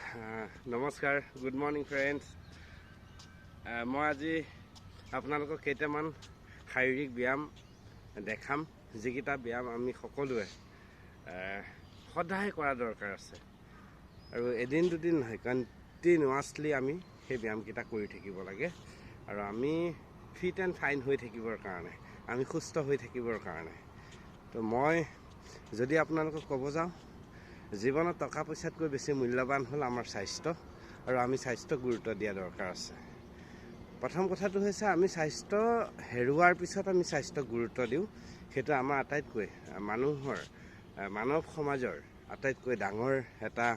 নমস্কাৰ, good morning friends. মই আজি আপোনালোকক কেইটামান শাৰীৰিক ব্যায়াম দেখাম, যিকেইটা ব্যায়াম আমি সকলোৱে সদায় কৰা দৰকাৰ আছে আৰু এদিন দুদিন নহয়, কণ্টিনিউৱাছলি আমি সেই ব্যায়ামকেইটা কৰি থাকিব লাগে। আৰু আমি ফিট এণ্ড ফাইন হৈ থাকিবৰ কাৰণে, আমি সুস্থ হৈ থাকিবৰ কাৰণে। তো মই যদি আপোনালোকক ক'ব যাওঁ, জীৱনত টকা পইচাতকৈ বেছি মূল্যৱান হ'ল আমাৰ স্বাস্থ্য, আৰু আমি স্বাস্থ্যক গুৰুত্ব দিয়া দৰকাৰ আছে। প্ৰথম কথাটো হৈছে, আমি স্বাস্থ্য হেৰুৱাৰ পিছত আমি স্বাস্থ্যক গুৰুত্ব দিওঁ। সেইটো আমাৰ আটাইতকৈ মানৱ সমাজৰ আটাইতকৈ ডাঙৰ এটা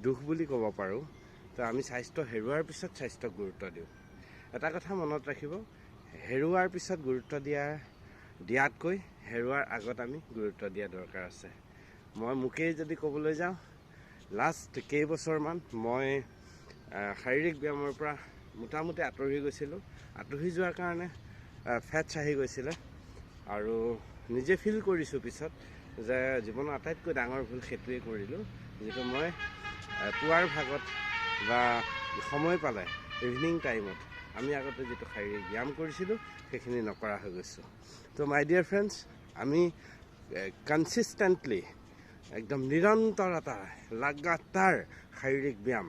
দুখ বুলি ক'ব পাৰোঁ। তো আমি স্বাস্থ্য হেৰুৱাৰ পিছত স্বাস্থ্যক গুৰুত্ব দিওঁ। এটা কথা মনত ৰাখিব, হেৰুৱাৰ পিছত গুৰুত্ব দিয়াতকৈ হেৰুৱাৰ আগত আমি গুৰুত্ব দিয়া দৰকাৰ আছে। মই মোকেই যদি ক'বলৈ যাওঁ, লাষ্ট কেইবছৰমান মই শাৰীৰিক ব্যায়ামৰ পৰা মোটামুটি আঁতৰি গৈছিলোঁ। আঁতৰি যোৱাৰ কাৰণে ফেটছ আহি গৈছিলে, আৰু নিজে ফিল কৰিছোঁ পিছত যে জীৱনৰ আটাইতকৈ ডাঙৰ ভুল সেইটোৱে কৰিলোঁ, যিটো মই পুৱাৰ ভাগত বা সময় পালে ইভিনিং টাইমত আমি আগতে যিটো শাৰীৰিক ব্যায়াম কৰিছিলোঁ সেইখিনি নকৰা হৈ গৈছোঁ। তো মাই ডিয়াৰ ফ্ৰেণ্ডছ, আমি কনচিষ্টেণ্টলি একদম নিৰন্তৰতা লাগাতাৰ শাৰীৰিক ব্যায়াম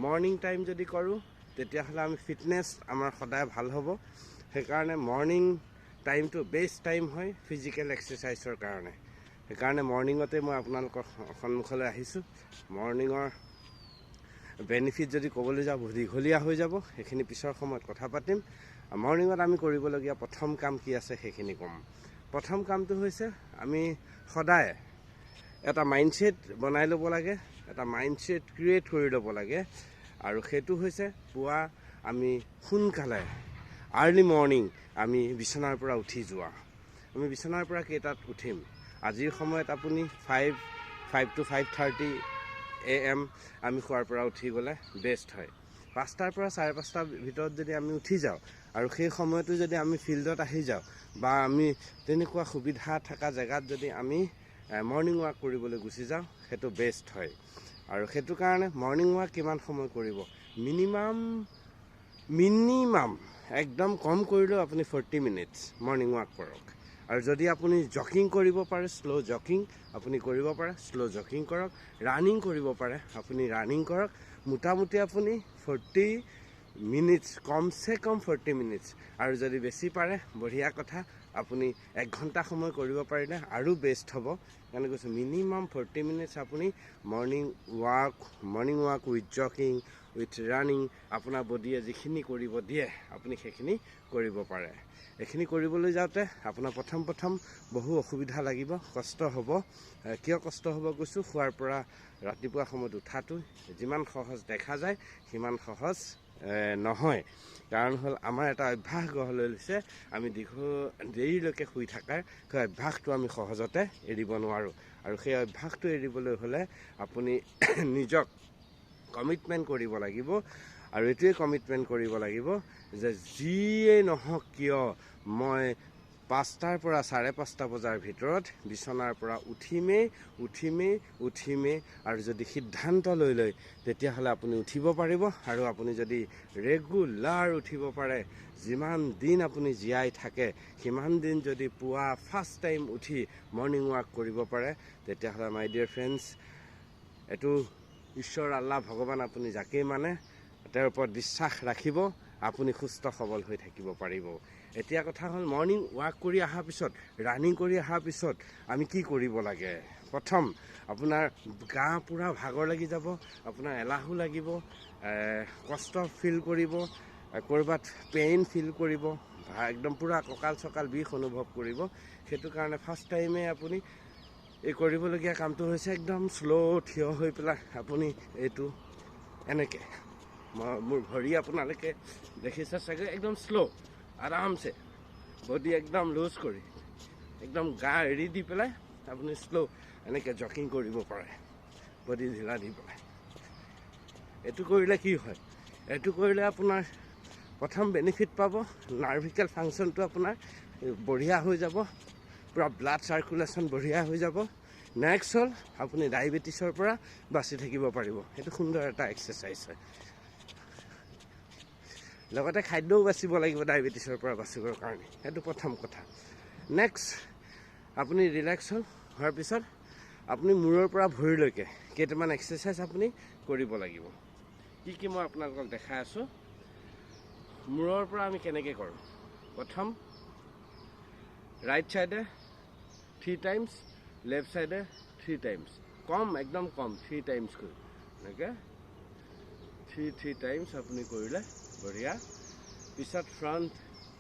মৰ্ণিং টাইম যদি কৰোঁ, তেতিয়াহ'লে আমি ফিটনেছ আমাৰ সদায় ভাল হ'ব। সেইকাৰণে মৰ্ণিং টাইমটো বেষ্ট টাইম হয় ফিজিকেল এক্সাৰচাইজৰ কাৰণে। সেইকাৰণে মৰ্ণিঙতে মই আপোনালোকৰ সন্মুখলৈ আহিছোঁ। মৰ্ণিঙৰ বেনিফিট যদি ক'বলৈ যাওঁ দীঘলীয়া হৈ যাব, সেইখিনি পিছৰ সময়ত কথা পাতিম। মৰ্ণিঙত আমি কৰিবলগীয়া প্ৰথম কাম কি আছে সেইখিনি ক'ম। প্ৰথম কামটো হৈছে, আমি সদায় এটা মাইণ্ডছেট বনাই ল'ব লাগে, এটা মাইণ্ডছেট ক্ৰিয়েট কৰি ল'ব লাগে। আৰু সেইটো হৈছে, পুৱা আমি সোনকালে আৰ্লি মৰ্ণিং আমি বিচনাৰ পৰা উঠি যোৱা। আমি বিচনাৰ পৰা কেইটাত উঠিম? আজিৰ সময়ত আপুনি 5 to 5:30 AM আমি শোৱাৰ পৰা উঠি গ'লে বেষ্ট হয়। 5টাৰ পৰা 5:30 ভিতৰত যদি আমি উঠি যাওঁ, আৰু সেই সময়তো যদি আমি ফিল্ডত আহি যাওঁ, বা আমি তেনেকুৱা সুবিধা থকা জেগাত যদি আমি মৰ্ণিং ৱাক কৰিবলৈ গুচি যাওঁ, সেইটো বেষ্ট হয়। আৰু সেইটো কাৰণে মৰ্ণিং ৱাক কিমান সময় কৰিব? মিনিমাম একদম কম কৰিলেও আপুনি 40 মিনিটছ মৰ্ণিং ৱাক কৰক। আৰু যদি আপুনি জকিং কৰিব পাৰে, শ্ল' জকিং আপুনি কৰিব পাৰে, শ্ল' জকিং কৰক। ৰানিং কৰিব পাৰে, আপুনি ৰানিং কৰক। মোটামুটি আপুনি 40 মিনিটছ, কমচে কম 40 মিনিটছ। আৰু যদি বেছি পাৰে, বঢ়িয়া কথা, আপুনি 1 ঘণ্টা সময় কৰিব পাৰিলে আৰু বেষ্ট হ'ব। সেইকাৰণে কৈছোঁ, মিনিমাম 40 মিনিটছ আপুনি morning walk with joking, with running, আপোনাৰ বডিয়ে যিখিনি কৰিব দিয়ে আপুনি সেইখিনি কৰিব পাৰে। এইখিনি কৰিবলৈ যাওঁতে আপোনাৰ প্ৰথম বহু অসুবিধা লাগিব, কষ্ট হ'ব। কিয় কষ্ট হ'ব কৈছোঁ? শোৱাৰ পৰা ৰাতিপুৱা সময়ত উঠাটো যিমান সহজ দেখা যায়, সিমান সহজ নহয়। কাৰণ হ'ল, আমাৰ এটা অভ্যাস গঢ় লৈ লৈছে, আমি দেৰিলৈকে শুই থকাৰ। সেই অভ্যাসটো আমি সহজতে এৰিব নোৱাৰোঁ। আৰু সেই অভ্যাসটো এৰিবলৈ হ'লে আপুনি নিজক কমিটমেণ্ট কৰিব লাগিব। আৰু এইটোৱে কমিটমেণ্ট কৰিব লাগিব যে যিয়েই নহওক কিয়, মই 5টাৰ পৰা 5:30 বজাৰ ভিতৰত বিচনাৰ পৰা উঠিমেই। আৰু যদি সিদ্ধান্ত লৈ লয়, তেতিয়াহ'লে আপুনি উঠিব পাৰিব। আৰু আপুনি যদি ৰেগুলাৰ উঠিব পাৰে, যিমান দিন আপুনি জীয়াই থাকে সিমান দিন যদি পুৱা ফাৰ্ষ্ট টাইম উঠি মৰ্ণিং ৱাক কৰিব পাৰে, তেতিয়াহ'লে মাই ডিয়াৰ ফ্ৰেণ্ডছ, এইটো ঈশ্বৰ, আল্লাহ, ভগৱান, আপুনি যাকেই মানে তেওঁৰ ওপৰত বিশ্বাস ৰাখিব, আপুনি সুস্থ সবল হৈ থাকিব পাৰিব। এতিয়া কথা হ'ল, মৰ্ণিং ৱাক কৰি অহাৰ পিছত, ৰানিং কৰি অহাৰ পিছত আমি কি কৰিব লাগে? প্ৰথম, আপোনাৰ গা পূৰা ভাগৰ লাগি যাব, আপোনাৰ এলাহো লাগিব, কষ্ট ফিল কৰিব, ক'ৰবাত পেইন ফিল কৰিব, একদম পূৰা কঁকাল চকাল বিষ অনুভৱ কৰিব। সেইটো কাৰণে ফাৰ্ষ্ট টাইমে আপুনি এই কৰিবলগীয়া কামটো হৈছে, একদম শ্ল' থিয় হৈ পেলাই আপুনি এইটো এনেকৈ, মোৰ ভৰি আপোনালোকে দেখিছে চাগে, একদম শ্ল' আৰামছে বডি একদম লুজ কৰি, একদম গা এৰি দি পেলাই আপুনি শ্ল' এনেকৈ জকিং কৰিব পাৰে, বডি ঢিলা দি পেলাই। এইটো কৰিলে কি হয়? এইটো কৰিলে আপোনাৰ প্ৰথম বেনিফিট পাব, নাৰ্ভিকেল ফাংচনটো আপোনাৰ বঢ়িয়া হৈ যাব, পূৰা ব্লাড চাৰ্কুলেশ্যন বঢ়িয়া হৈ যাব। নেক্সট হ'ল আপুনি ডায়েবেটিছৰ পৰা বাচি থাকিব পাৰিব। সেইটো সুন্দৰ এটা এক্সাৰচাইজ হয়। লগতে খাদ্যও বাচিব লাগিব ডায়েবেটিছৰ পৰা বাচিবৰ কাৰণে, সেইটো প্ৰথম কথা। নেক্সট আপুনি ৰিলেক্স হোৱাৰ পিছত আপুনি মূৰৰ পৰা ভৰিলৈকে কেইটামান এক্সাৰচাইজ আপুনি কৰিব লাগিব। কি মই আপোনালোকক দেখাই আছোঁ। মূৰৰ পৰা আমি কেনেকৈ কৰোঁ। প্ৰথম ৰাইট ছাইডে 3 টাইমছ, লেফ্ট ছাইডে 3 টাইমছ, কম একদম কম 3 টাইমছ কৰি এনেকৈ 3 টাইমছ আপুনি কৰিলে বঢ়িয়া। পিছত ফ্ৰণ্ট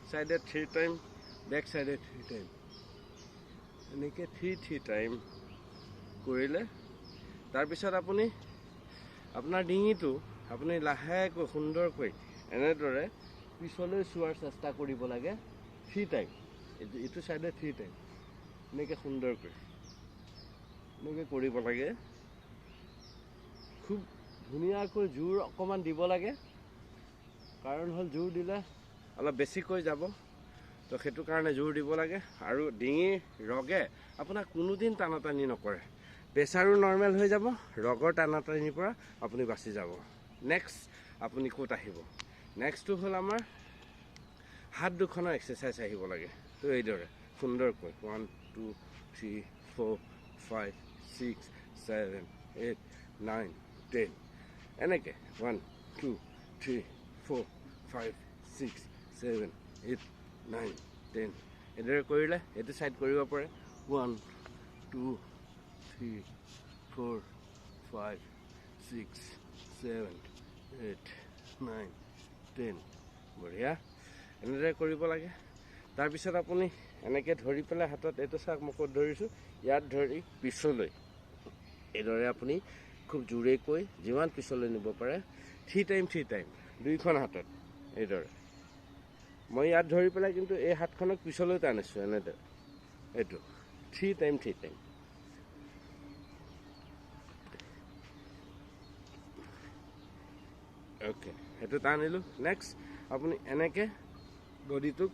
ছাইডে 3 টাইম, বেক ছাইডে 3 টাইম, এনেকৈ 3 টাইম কৰিলে তাৰপিছত আপুনি আপোনাৰ ডিঙিটো আপুনি লাহেকৈ সুন্দৰকৈ এনেদৰে পিছলৈ চোৱাৰ চেষ্টা কৰিব লাগে 3 টাইম, ইটো ছাইডে 3 টাইম, এনেকৈ সুন্দৰকৈ এনেকৈ কৰিব লাগে। খুব ধুনীয়াকৈ জোৰ অকণমান দিব লাগে, কাৰণ হ'ল জোৰ দিলে অলপ বেছিকৈ যাব, তো সেইটো কাৰণে জোৰ দিব লাগে। আৰু ডিঙিৰ ৰগে আপোনাক কোনোদিন টানাটানি নকৰে, প্ৰেছাৰো নৰ্মেল হৈ যাব, ৰগৰ টানাটানিৰ পৰা আপুনি বাচি যাব। নেক্সট আপুনি ক'ত আহিব, নেক্সটটো হ'ল আমাৰ হাত দুখনৰ এক্সাৰচাইজ আহিব লাগে। তো এইদৰে সুন্দৰকৈ 1 2 3 4 5 6 7 8 9 10 এনেকৈ 1 2 3 4 5 6 7 8 9 10 এইদৰে কৰিলে এইটো ছাইড কৰিব পাৰে 1 2 3 4 5 6 7 8 9 10 বঢ়িয়া। এনেদৰে কৰিব লাগে। তাৰপিছত আপুনি এনেকৈ ধৰি পেলাই হাতত এইটো চাওক মই ক'ত ধৰিছোঁ, ইয়াত ধৰি পিছলৈ এইদৰে আপুনি খুব জোৰেকৈ যিমান পিছলৈ নিব পাৰে 3 টাইম দুইখন হাতত এইদৰে। মই ইয়াত ধৰি পেলাই কিন্তু এই হাতখনক পিছলৈ টানিছোঁ এনেদৰে, এইটো 3 টাইম অ'কে, সেইটো টানিলোঁ। নেক্সট আপুনি এনেকৈ বডিটোক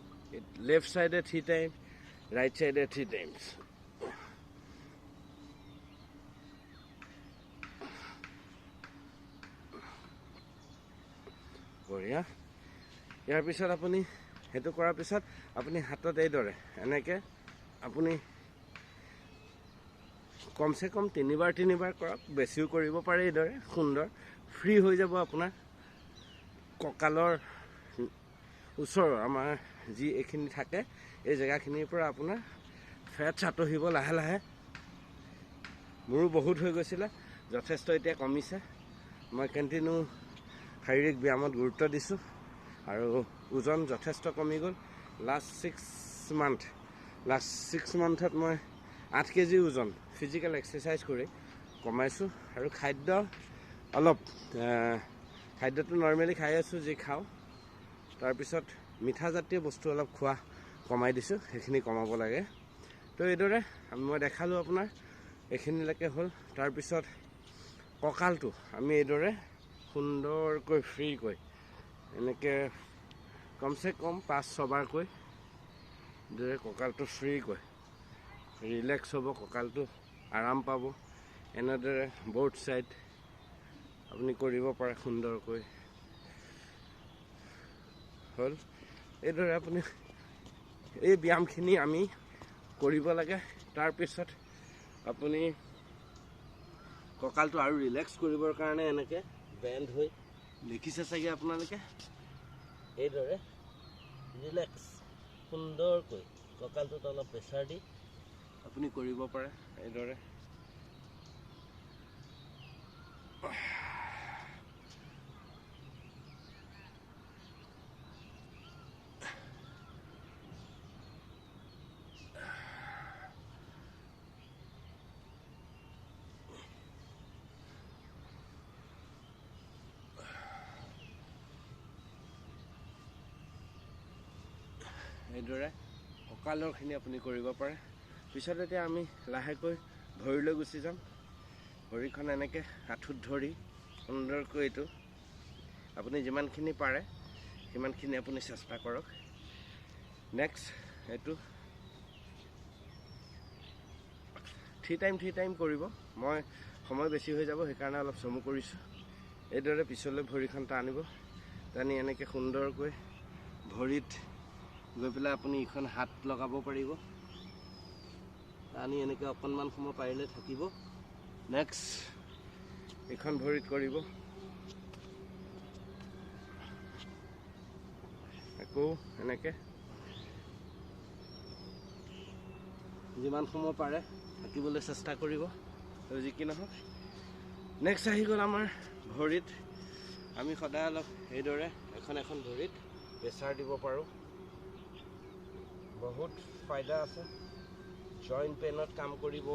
লেফ্ট ছাইডে 3 টাইম, ৰাইট ছাইডে 3 টাইমছ। বঢ়িয়া। ইয়াৰ পিছত আপুনি সেইটো কৰাৰ পিছত আপুনি হাতত এইদৰে এনেকৈ আপুনি কমচে কম 3 বাৰ কৰক, বেছিও কৰিব পাৰে। এইদৰে সুন্দৰ ফ্ৰী হৈ যাব আপোনাৰ কঁকালৰ ওচৰৰ আমাৰ যি এইখিনি থাকে এই জেগাখিনিৰ পৰা আপোনাৰ ফেটছ আঁতৰিব লাহে লাহে। মোৰো বহুত হৈ গৈছিলে, যথেষ্ট এতিয়া কমিছে। মই কণ্টিনিউ শাৰীৰিক ব্যায়ামত গুৰুত্ব দিছোঁ আৰু ওজন যথেষ্ট কমি গ'ল। লাষ্ট 6 মান্থত মই 8 কেজি ওজন ফিজিকেল এক্সাৰচাইজ কৰি কমাইছোঁ। আৰু খাদ্যটো নৰ্মেলি খাই আছোঁ যি খাওঁ, তাৰপিছত মিঠা জাতীয় বস্তু অলপ খোৱা কমাই দিছোঁ, সেইখিনি কমাব লাগে। তো এইদৰে মই দেখালোঁ আপোনাৰ এইখিনিলৈকে হ'ল। তাৰপিছত কঁকালটো আমি এইদৰে সুন্দৰকৈ ফ্ৰীকৈ এনেকৈ কমচে কম 5-6 বাৰকৈ এইদৰে কঁকালটো ফ্ৰীকৈ ৰিলেক্স হ'ব, কঁকালটো আৰাম পাব। এনেদৰে ব'থ ছাইড আপুনি কৰিব পাৰে সুন্দৰকৈ হ'ল। এইদৰে আপুনি এই ব্যায়ামখিনি আমি কৰিব লাগে। তাৰপিছত আপুনি কঁকালটো আৰু ৰিলেক্স কৰিবৰ কাৰণে এনেকৈ বেণ্ড হৈ দেখিছে চাগে আপোনালোকে, এইদৰে ৰিলেক্স সুন্দৰকৈ কঁকালটোত অলপ প্ৰেছাৰ দি আপুনি কৰিব পাৰে। এইদৰে কঁকালৰখিনি আপুনি কৰিব পাৰে। পিছত এতিয়া আমি লাহেকৈ ভৰিলৈ গুচি যাম। ভৰিখন এনেকৈ আঁঠুত ধৰি সুন্দৰকৈ এইটো আপুনি যিমানখিনি পাৰে সিমানখিনি আপুনি চেষ্টা কৰক। নেক্সট এইটো থ্ৰী টাইম কৰিব। মই সময় বেছি হৈ যাব সেইকাৰণে অলপ চমু কৰিছোঁ। এইদৰে পিছলৈ ভৰিখন টানিব, টানি এনেকৈ সুন্দৰকৈ ভৰিত গৈ পেলাই আপুনি ইখন হাত লগাব পাৰিব। টানি এনেকৈ অকণমান সময় পাৰিলে থাকিব। নেক্সট এইখন ভৰিত কৰিব, আকৌ এনেকৈ যিমান সময় পাৰে থাকিবলৈ চেষ্টা কৰিব। আৰু যি কি নহওক, নেক্সট আহি গ'ল আমাৰ ভৰিত। আমি সদায় অলপ এইদৰে এখন ভৰিত প্ৰেছাৰ দিব পাৰোঁ। বহুত ফাইদা আছে। জইণ্ট পেইনত কাম কৰিব,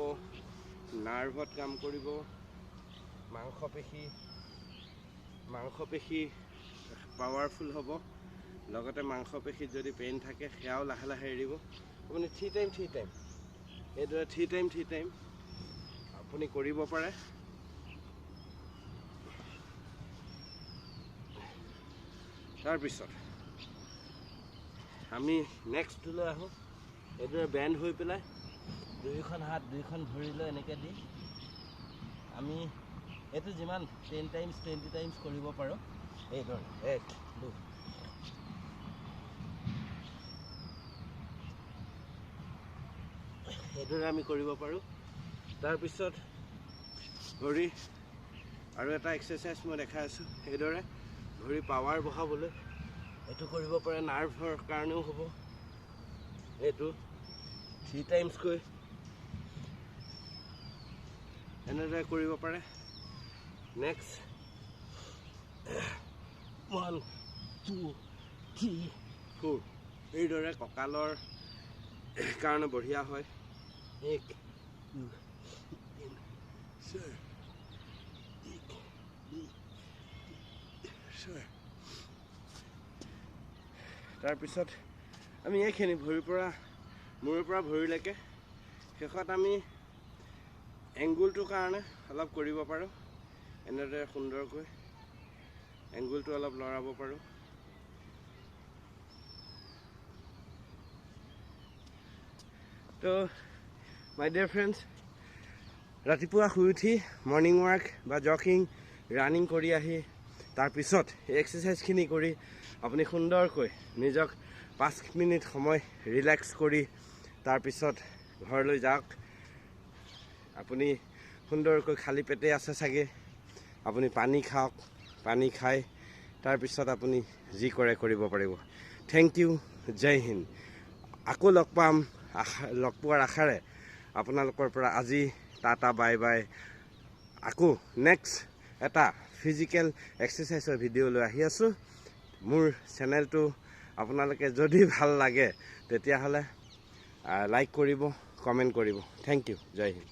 নাৰ্ভত কাম কৰিব, মাংসপেশী পাৱাৰফুল হ'ব। লগতে মাংসপেশীত যদি পেইন থাকে সেয়াও লাহে লাহে এৰিব। আপুনি থ্ৰী টাইম এইদৰে থ্ৰী টাইম আপুনি কৰিব পাৰে। তাৰপিছত আমি নেক্সটটোলৈ আহোঁ। এইদৰে বেণ্ড হৈ পেলাই দুইখন হাত দুইখন ভৰিলৈ এনেকৈ দি আমি এইটো যিমান 10 টাইমছ 20 টাইমছ কৰিব পাৰোঁ। এইদৰে 1 2 এইদৰে আমি কৰিব পাৰোঁ। তাৰপিছত ভৰি আৰু এটা এক্সাৰচাইজ মই দেখাই আছোঁ। এইদৰে ভৰি পাৱাৰ বঢ়াবলৈ এইটো কৰিব পাৰে, নাৰ্ভৰ কাৰণেও হ'ব। এইটো 3 টাইমছকৈ এনেদৰে কৰিব পাৰে। নেক্সট 1 2 3 4 এইদৰে কঁকালৰ কাৰণে বঢ়িয়া হয়। 1 2 3 4 তাৰপিছত আমি এইখিনি ভৰিৰ পৰা মূৰৰ পৰা ভৰিলৈকে শেষত আমি এংগুলটোৰ কাৰণে অলপ কৰিব পাৰোঁ। এনেদৰে সুন্দৰকৈ এংগুলটো অলপ লৰাব পাৰোঁ। তো মাই ডিয়াৰ ফ্ৰেণ্ডছ, ৰাতিপুৱা শুই উঠি মৰ্ণিং ৱাক বা জগিং ৰানিং কৰি আহি তাৰপিছত এই এক্সাৰচাইজখিনি কৰি আপুনি সুন্দৰকৈ নিজক 5 মিনিট সময় ৰিলেক্স কৰি তাৰপিছত ঘৰলৈ যাওক। আপুনি সুন্দৰকৈ খালী পেটে আছে চাগে, আপুনি পানী খাওক। পানী খাই তাৰপিছত আপুনি যি কৰে কৰিব পাৰিব। থেংক ইউ, জয় হিন্দ। আকৌ লগ পোৱাৰ আশাৰে আপোনালোকৰ পৰা আজি টাটা বাই বাই। আকৌ নেক্সট এটা ফিজিকেল এক্সাৰচাইজৰ ভিডিঅ' লৈ আহি আছোঁ। মোৰ চেনেলটো আপোনালোকে যদি ভাল লাগে তেতিয়াহ'লে লাইক কৰিব, কমেণ্ট কৰিব। থেংক ইউ, জয় হিন্দ।